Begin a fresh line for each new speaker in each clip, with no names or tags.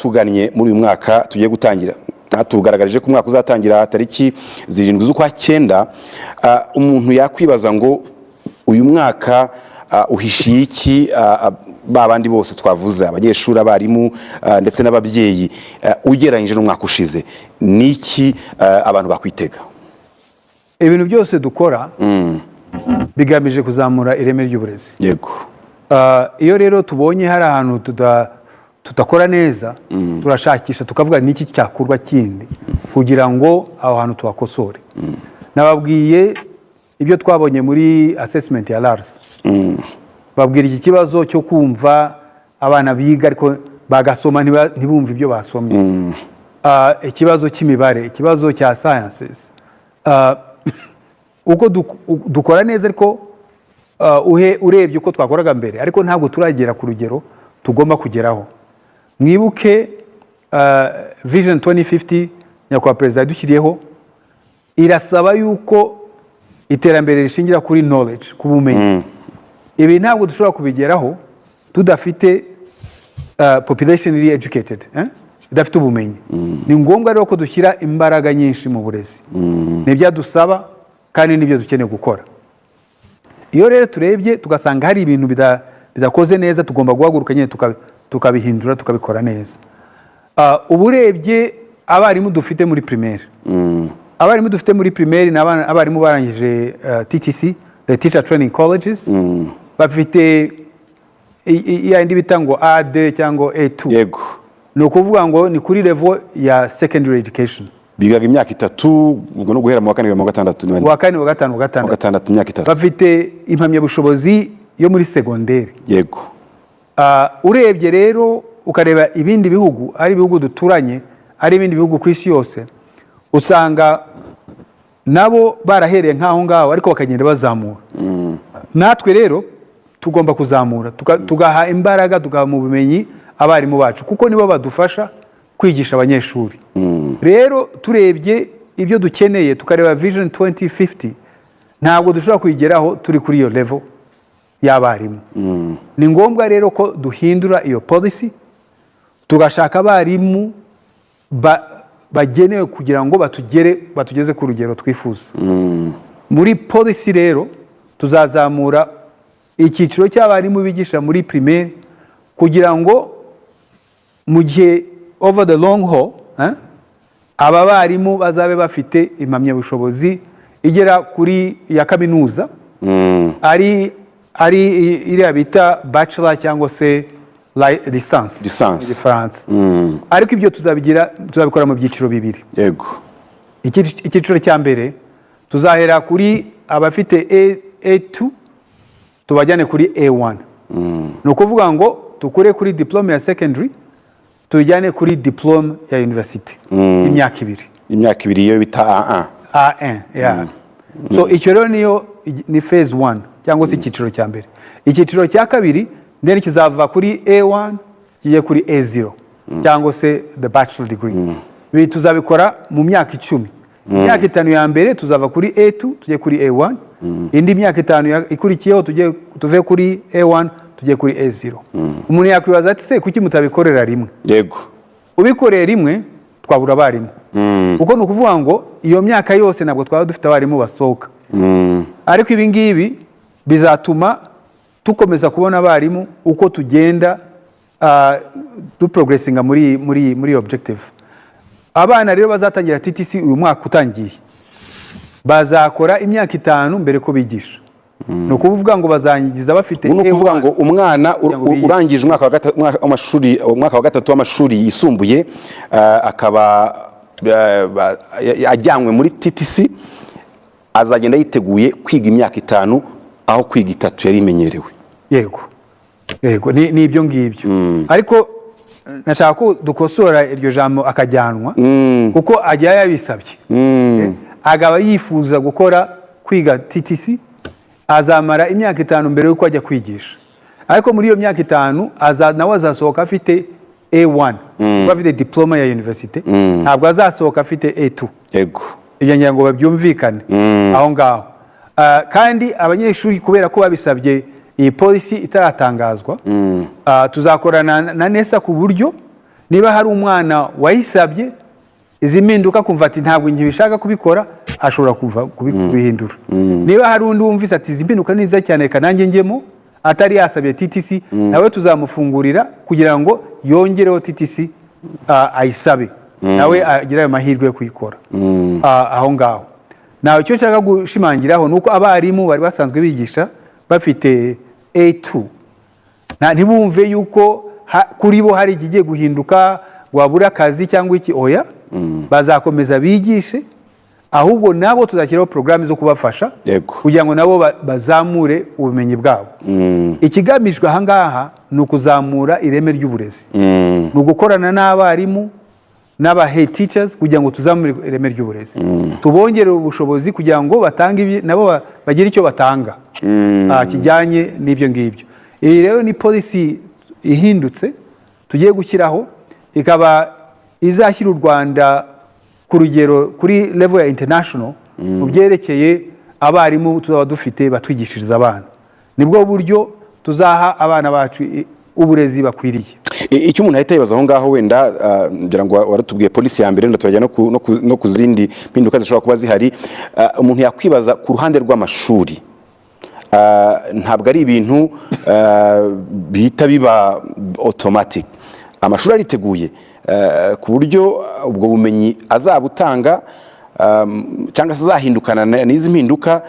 tugannye muri uyu mwaka tugiye gutangira tugaragarije ko umwaka uzatangira tariki 7 z'ukwa 9 umuntu yakwibaza ngo uyu mwaka uhishiye iki babandi bose twavuze abanyeshuri abarimu ndetse n'ababyeyi ugereranyije n'umwaka ushize niki abantu bakwitega
ibintu byose dukora bigamije kuzamura ireme ry'uburezi
yego
iyo rero tubonye hari ahantu tudakora neza turashakisha tukavuga niki cyakurwa kindi kugira ngo aho hantu tuhakosore nababwiye ibyo twabonye muri assessment ya LARS babwira iki kibazo cyo kumva abana biga ariko bagasoma ntibumve ibyo basomye ikibazo cy'imibare ikibazo cya sciences uko dukora neza ariko urebye uko twakoraga mbere ariko ntabwo turagera ku rugero tugomba kugeraho mwibuke vision 2050 nyakubahwa perezida yadushyiriyeho irasaba yuko iterambere rishingira kuri knowledge ku bumenyi ibi ntabwo dushobora kubigeraho tudafite population really educated idafite ubumenyi ni ngombwa rero ko dushyira imbaraga nyinshi mu burezi nibyo dusaba kandi nibyo dukeneye gukora iyo rero turebye tugasanga hari ibintu bidakoze neza tugomba guhaguruka nyine tukabihindura tukabikora neza uburebye abarimu dufite muri primaire abarimu dufite muri primaire ni abarimu barangije TTC the teacher training colleges bafite yandi bita ngo A2 cyangwa A2
yego
ni ukuvuga ngo ni kuri level ya secondary education
bigaga imyaka 3 ubwo no guhera mu wa 4 mu wa 6
wa 4 wa 5 wa 6
imyaka 3
bafite impamyabushobozi yo muri secondaire
yego
urebye rero ukareba ibindi bihugu ari ibihugu duturanye ari ibindi bihugu ku isi yose usanga nabo barahereye nkaho ngaho ariko bakagenda bazamura natwe rero tugomba kuzamura tugaha imbaraga tugaha mu bumenyi abarimu bacu kuko nibo badufasha kwigisha abanyeshuri rero turebye ibyo dukeneye tukareba vision 2050 ntabwo dushobora kuyigeraho turi kuri iyo level y'abarimu ni ngombwa rero ko duhindura iyo policy tugashaka abarimu bagenewe kugira ngo batugeze ku rugero twifuza muri policy rero tuzazamura icyiciro cy'abarimu bigisha muri primaire kugira ngo mu gihe over the long haul aba barimu bazabe bafite impamyabushobozi igera kuri ya kaminuza ari iriya bita bachelor cyangwa se licence France ariko ibyo tuzabikora mu byiciro bibiri
yego
icyiciro cya mbere tuzahera kuri abafite A2 tubajyane kuri A1 ni ukuvuga ngo tukure kuri diplome ya secondary tujyane kuri diplome ya university imyaka ibiri
iyo bita
A1 yeah so icyo rero ni phase 1 cyangwa se icyiciro cya mbere icyiciro cya kabiri ndetse kizava kuri A1 kigiye kuri A0 cyangwa se the bachelor degree ibi tuzabikora mu myaka 10 imyaka 5 ya mbere tuzava kuri A2 tujye kuri A1 indi myaka 5 ikurikiyeho tuve kuri A1 tujye kuri A0 umuntu yakwibaza ati se kuki mutabikorera rimwe
yego
ubikoreye rimwe twabura abarimu kuko ni ukuvuga ngo iyo myaka yose ntabwo twaba dufite abarimu basohoka ariko ibi ngibi bizatuma tukomeza kubona abarimu uko tugenda duprogressinga muri objective abana rero bazatangira TTC uyu mwaka utangiye bazakora imyaka 5 mbere ko bigisha ni ukuvuga ngo bazangiza bafite
ni ukuvuga ngo umwana urangije umwaka wa gatatu w'amashuri yisumbuye akaba ajyanywe muri TTC azagenda yiteguye kwiga imyaka 5 aho kwiga 3 yari imenyerewe
yego ni ibyo ngibyo ariko nashaka ko dukosora iryo jambo akajyanwa kuko ajya yabisabye agaba yifuza gukora kwiga TTC azamara imyaka 5 mbere yuko ajya kwigisha ariko muri iyo myaka 5 nawe azasohoka afite A1 bafite diploma ya university ntabwo azasohoka afite A2
yego
ibyo ngira ngo babyumvikane aho ngaho kandi abanyeshuri kubera ko babisabye iyi policy itaratangazwa tuzakorana na NESA ku buryo niba hari umwana wayisabye izi mpinduka kumva ati ntabwo nkibishaka kubikora ashobora kuva kubihindura. Niba hari undi wumvise ati izi mpinduka ni nziza cyane reka nanjye njyemo atari yasabye TTC nawe tuzamufungurira kugira ngo yongereho TTC ayisabe nawe agira ayo mahirwe yo kuyikora aho ngaho. Nawe icyo nshaka gushimangiraho nuko abarimu bari basanzwe bigisha bafite A2 ntibumve yuko kuri bo hari ikigiye guhinduka wabura akazi cyangwa iki oya bazakomeza bigishe ahubwo nabo tuzashyiraho porogaramu zo kubafasha kugira ngo nabo bazamure ubumenyi bwabo. Ikigamijwe aha ngaha ni ukuzamura ireme ry'uburezi, ni ugukorana n'abarimu n'aba head teachers kugira ngo tuzamure ireme ry'uburezi, tubongere ubushobozi kugira ngo batange nabo bagire icyo batanga kijyanye n'ibyo ngibyo. Iyi rero ni policy ihindutse tugiye gushyiraho ikaba izashyira u Rwanda ku rugero kuri level ya international mu byerekeye abarimu tuzaba dufite batwigishiriza abana. Nibwo buryo tuzaha abana bacu uburezi bakwiriye.
Icyo umuntu ahita yibaza aho ngaho wenda ngira ngo waratubwiye polisi ya mbere wenda turajya no ku zindi mpinduka zishobora kuba zihari. Umuntu yakwibaza ku ruhande rw'amashuri ntabwo ari ibintu bihita biba automatic. Amashuri ariteguye ku buryo ubwo bumenyi azabutanga cyangwa se azahindukana n'izi mpinduka.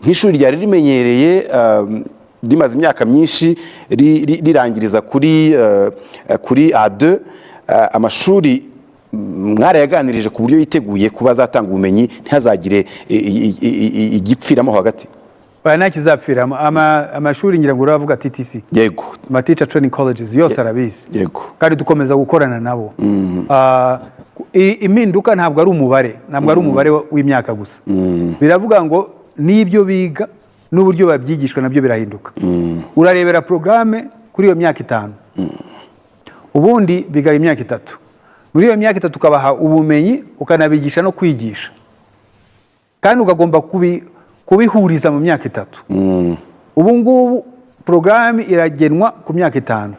Nk'ishuri ryari rimenyereye rimaze imyaka myinshi rirangiriza kuri A2, amashuri mwarayaganirije ku buryo yiteguye kuba azatanga ubumenyi ntihazagire igipfiramo hagati?
Nta kizapfiramo. Amashuri ngira ngo uravuga TTC,
yego,
ama teacher training colleges yose arabizi,
yego,
kandi dukomeza gukorana nabo. Impinduka ntabwo ari umubare w'imyaka gusa, biravuga ngo n'ibyo biga n'uburyo babyigishwa nabyo birahinduka. Urarebera programme kuri iyo myaka 5, ubundi biga imyaka 3. Muri iyo myaka 3 ukabaha ubumenyi ukanabigisha no kwigisha, kandi ukagomba kubihuriza mu myaka 3. Ubu ngubu programme iragenwa ku myaka 5,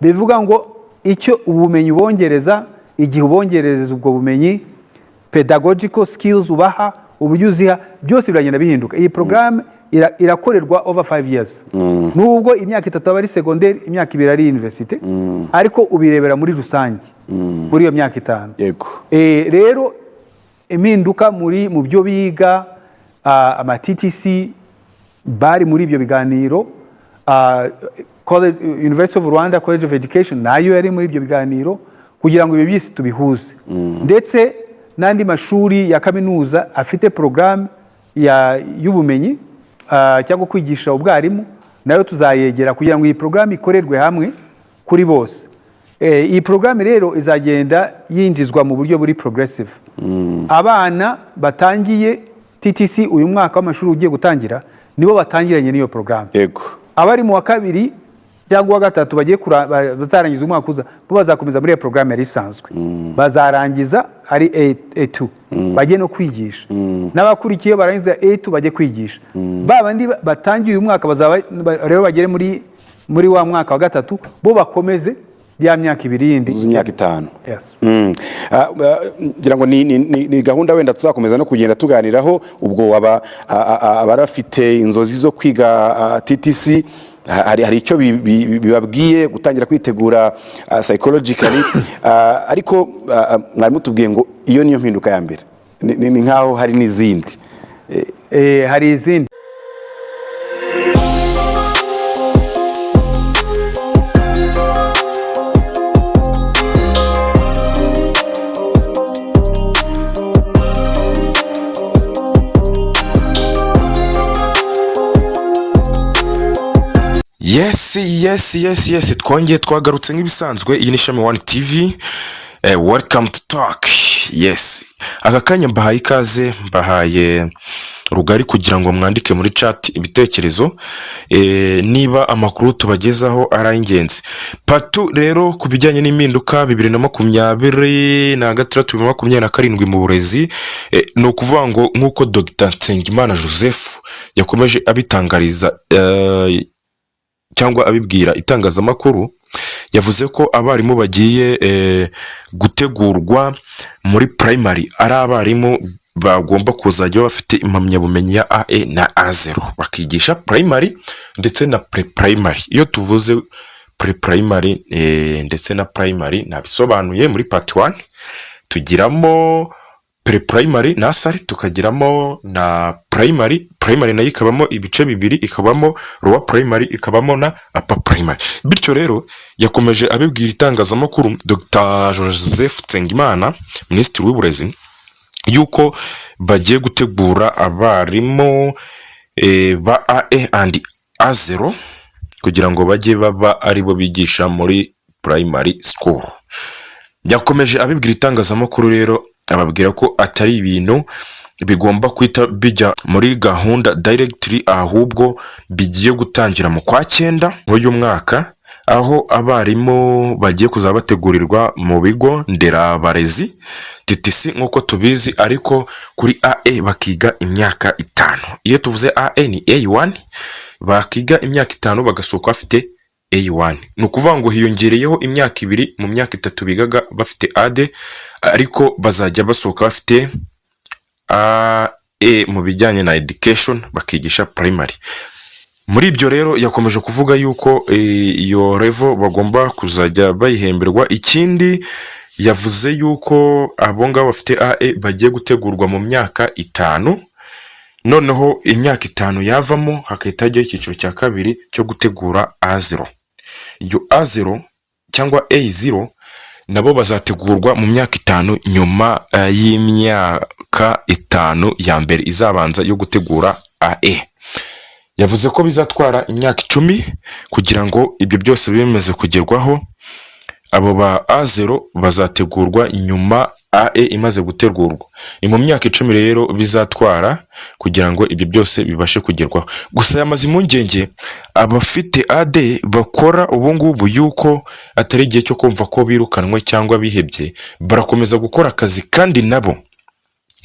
bivuga ngo icyo ubumenyi ubongereza, igihe ubongereza ubwo bumenyi, pedagogical skills ubaha, uburyo uziha, byose biragenda bihinduka. Iyi programme irakorerwa over 5 years. Nubwo imyaka 3 aba ari secondaire, imyaka 2 ari university, ariko ubirebera muri rusange muri iyo myaka 5.
Yego.
Rero impinduka mu byo biga, ama TTC bari muri ibyo biganiro, University of Rwanda College of Education nayo yari muri ibyo biganiro kugira ngo ibyo byose tubihuze. Ndetse n'andi mashuri ya kaminuza afite programme y'ubumenyi cyangwa kwigisha ubwarimu nayo tuzayegera kugira ngo iyi programme ikorerwe hamwe kuri bose. Iyi programme rero izagenda yinjizwa mu buryo buri progressive. Abana batangiye TTC uyu mwaka w'amashuri ugiye gutangira nibo batangiranye n'iyo programme.
Yego. Abari
mu wa 2 cyangwa wa 3 bagiye bazarangiza umwaka uza bo bazakomeza muri iyo programme yari isanzwe. Bazarangiza ari A2 bagiye no kwigisha, n'abakurikiye barangiza A2 bagiye kwigisha. Babandi batangiye uyu mwaka bazaba rero bagere muri wa mwaka wa 3 bo bakomeze ya myaka 2 yindi,
imyaka 5.
Yes.
Ngira ngo ni gahunda wenda tuzakomeza no kugenda tuganiraho. Ubwo abarafite inzozi zo kwiga TTC hari icyo bibabwiye gutangira kwitegura psychologically, ariko mwari mutubwiye ngo iyo niyo mpinduka ya mbere, ni nkaho hari n'izindi.
Hari izindi.
Yes, twongeye twagarutse nk'ibisanzwe. Iyi ni Shami One TV, welcome to talk. Yes, aka kanya mbahaye ikaze, mbahaye rugari kugira ngo mwandike muri chat ibitekerezo niba amakuru tubagezaho ari ingenzi. Patu rero kubijyanye n'impinduka 2026-2027 mu burezi, no kuvuga ngo nkuko Dr Nsengimana Joseph yakomeje abitangariza cyangwa abibwira itangazamakuru, yavuze ko abarimu bagiye gutegurwa muri primary ari abarimu bagomba kuzajya bafite impamyabumenyi ya AE na A0 bakigisha primary ndetse na pre-primary. Iyo tuvuze pre-primary ndetse na primary nabisobanuye muri part 1, tugiramo pre-primary nursery, tukagiramo na primary nayo ikabamo ibice bibiri, ikabamo lower primary, ikabamo na upper primary. Bityo rero yakomeje abibwira itangazamakuru Dr. Joseph Nsengimana, Minisitiri w'Uburezi, yuko bagiye gutegura abarimu ba AE and A0 kugira ngo bajye baba aribo bigisha muri primary school. Yakomeje abibwira itangazamakuru rero ababwira ko atari ibintu bigomba kwita bijya muri gahunda directly, ahubwo bigiye gutangira mu kwa 9 uyu mwaka, aho abarimu bagiye kuzabategurirwa mu bigo nderabarezi TTC nkuko tubizi, ariko kuri AE bakiga imyaka 5. Iyo tuvuze AE ni A1, bakiga imyaka 5 bagasohoka bafite A1. Ni ukuvuga ngo hiyongereyeho imyaka 2 mu myaka 3 bigaga bafite AD, ariko bazajya basohoka bafite AE mu bijyanye na education, bakigisha primary. Muri ibyo rero yakomeje kuvuga yuko iyo level bagomba kuzajya bayihemberwa. Ikindi yavuze yuko abo ngabo bafite AE bagiye gutegurwa mu myaka 5, noneho imyaka 5 yavamo hakahita hajyaho icyiciro cya kabiri cyo gutegura A0. Iyo A0 cyangwa A0 nabo bazategurwa mu myaka 5 nyuma y'imyaka 5 ya mbere izabanza yo gutegura AE. Yavuze ko bizatwara imyaka 10 kugira ngo ibyo byose bimeze kugerwaho. Abo ba A0 bazategurwa nyuma AE imaze gutegurwa. Ni mu myaka 10 rero bizatwara kugira ngo ibyo byose bibashe kugerwaho. Gusa yamaze impungenge abafite AD bakora ubu ngubu yuko atari igihe cyo kumva ko birukanwe cyangwa bihebye, barakomeza gukora akazi kandi nabo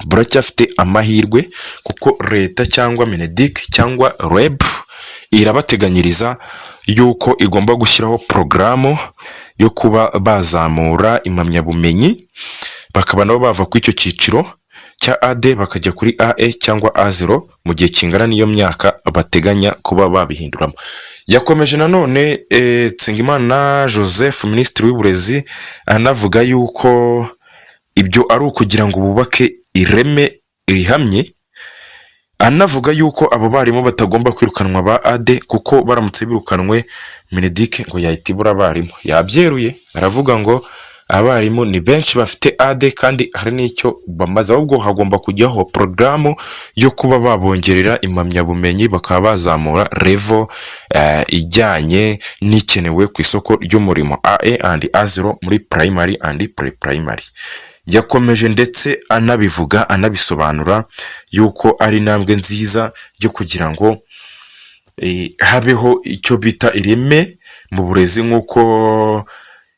baracyafite amahirwe, kuko leta cyangwa Mineduc cyangwa REB irabateganyiriza yuko igomba gushyiraho porogaramu yo kuba bazamura impamyabumenyi, bakaba nabo bava ku icyo cyiciro cya AD bakajya kuri AE cyangwa A0 mu gihe kingana n'iyo myaka bateganya kuba babihinduramo. Yakomeje nanone Nsengimana Joseph, Minisitiri w'Uburezi, anavuga yuko ibyo ari ukugira ngo bubake ireme rihamye, anavuga yuko abo barimu batagomba kwirukanwa ba AD, kuko baramutse birukanwe Mineduc ngo yahita ibura abarimu. Yabyeruye aravuga ngo abarimu ni benshi bafite AD kandi hari n'icyo bamaze, ahubwo hagomba kujyaho porogaramu yo kuba babongerera impamyabumenyi, bakaba bazamura level ijyanye n'ikenewe ku isoko ry'umurimo AE and A0 muri primary and pre-primary. Yakomeje ndetse anabivuga anabisobanura yuko ari intambwe nziza yo kugira ngo habeho icyo bita ireme mu burezi, nk'uko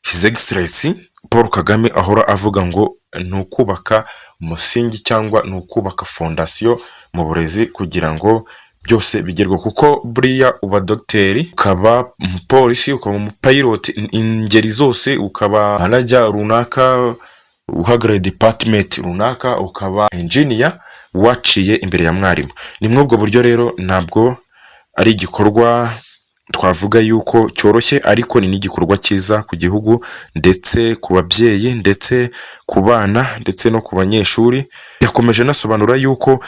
His Excellency Paul Kagame ahora avuga ngo ni ukubaka umusingi cyangwa ni ukubaka fondasiyo mu burezi kugira ngo byose bigerwe, kuko buriya uba dogiteri, ukaba umupolisi, ukaba umupilot, ingeri zose, ukaba manager runaka uhagarariye department runaka, ukaba engineer waciye imbere ya mwarimu. Ni mwubwo buryo rero ntabwo ari igikorwa twavuga yuko cyoroshye, ariko ni n'igikorwa cyiza ku gihugu ndetse ku babyeyi ndetse ku bana ndetse no ku banyeshuri. Yakomeje nasobanura yuko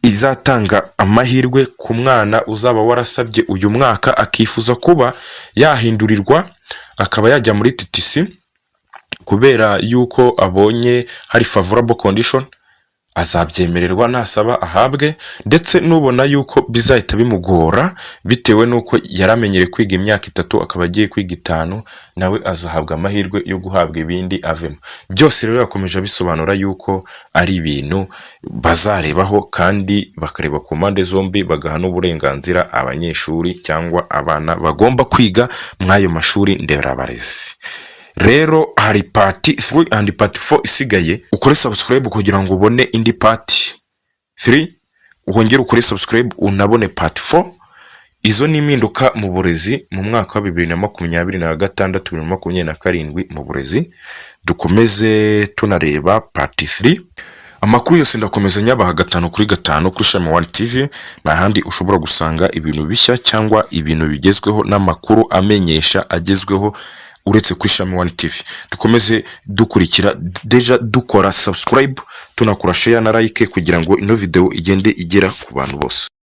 izatanga amahirwe ku mwana uzaba warasabye uyu mwaka akifuza kuba yahindurirwa akaba yajya muri TTC kubera yuko abonye hari favorable condition, azabyemererwa nasaba ahabwe, ndetse nubona yuko bizahita bimugora bitewe nuko yaramenyere kwiga imyaka 3 akaba agiye kwiga 5, nawe azahabwa amahirwe yo guhabwa ibindi avemo. Byose rero yakomeje bisobanura yuko ari ibintu bazarebaho kandi bakareba ku mpande zombi, bagaha n'uburenganzira abanyeshuri cyangwa abana bagomba kwiga mwayo mashuri nderabarezi. Rero hari part 3 and part 4 isigaye. Ukore subscribe kugira ngo ubone indi part 3, uhongere ukore subscribe unabone part 4. Izo ni impinduka mu burezi mu mwaka wa 2026 2027 mu burezi. Dukomeze tunareba part 3. Amakuru yose ndakomeza nyabaha 5/5 kuri Shami One TV. Na handi ushobora gusanga ibintu bishya cyangwa ibintu bigezweho n'amakuru amenyesha agezweho uretse kuri Shami One TV. Dukomeze dukurikira, deja dukora subscribe, tunakora share na like kugira ngo ino video igende igera ku bantu bose.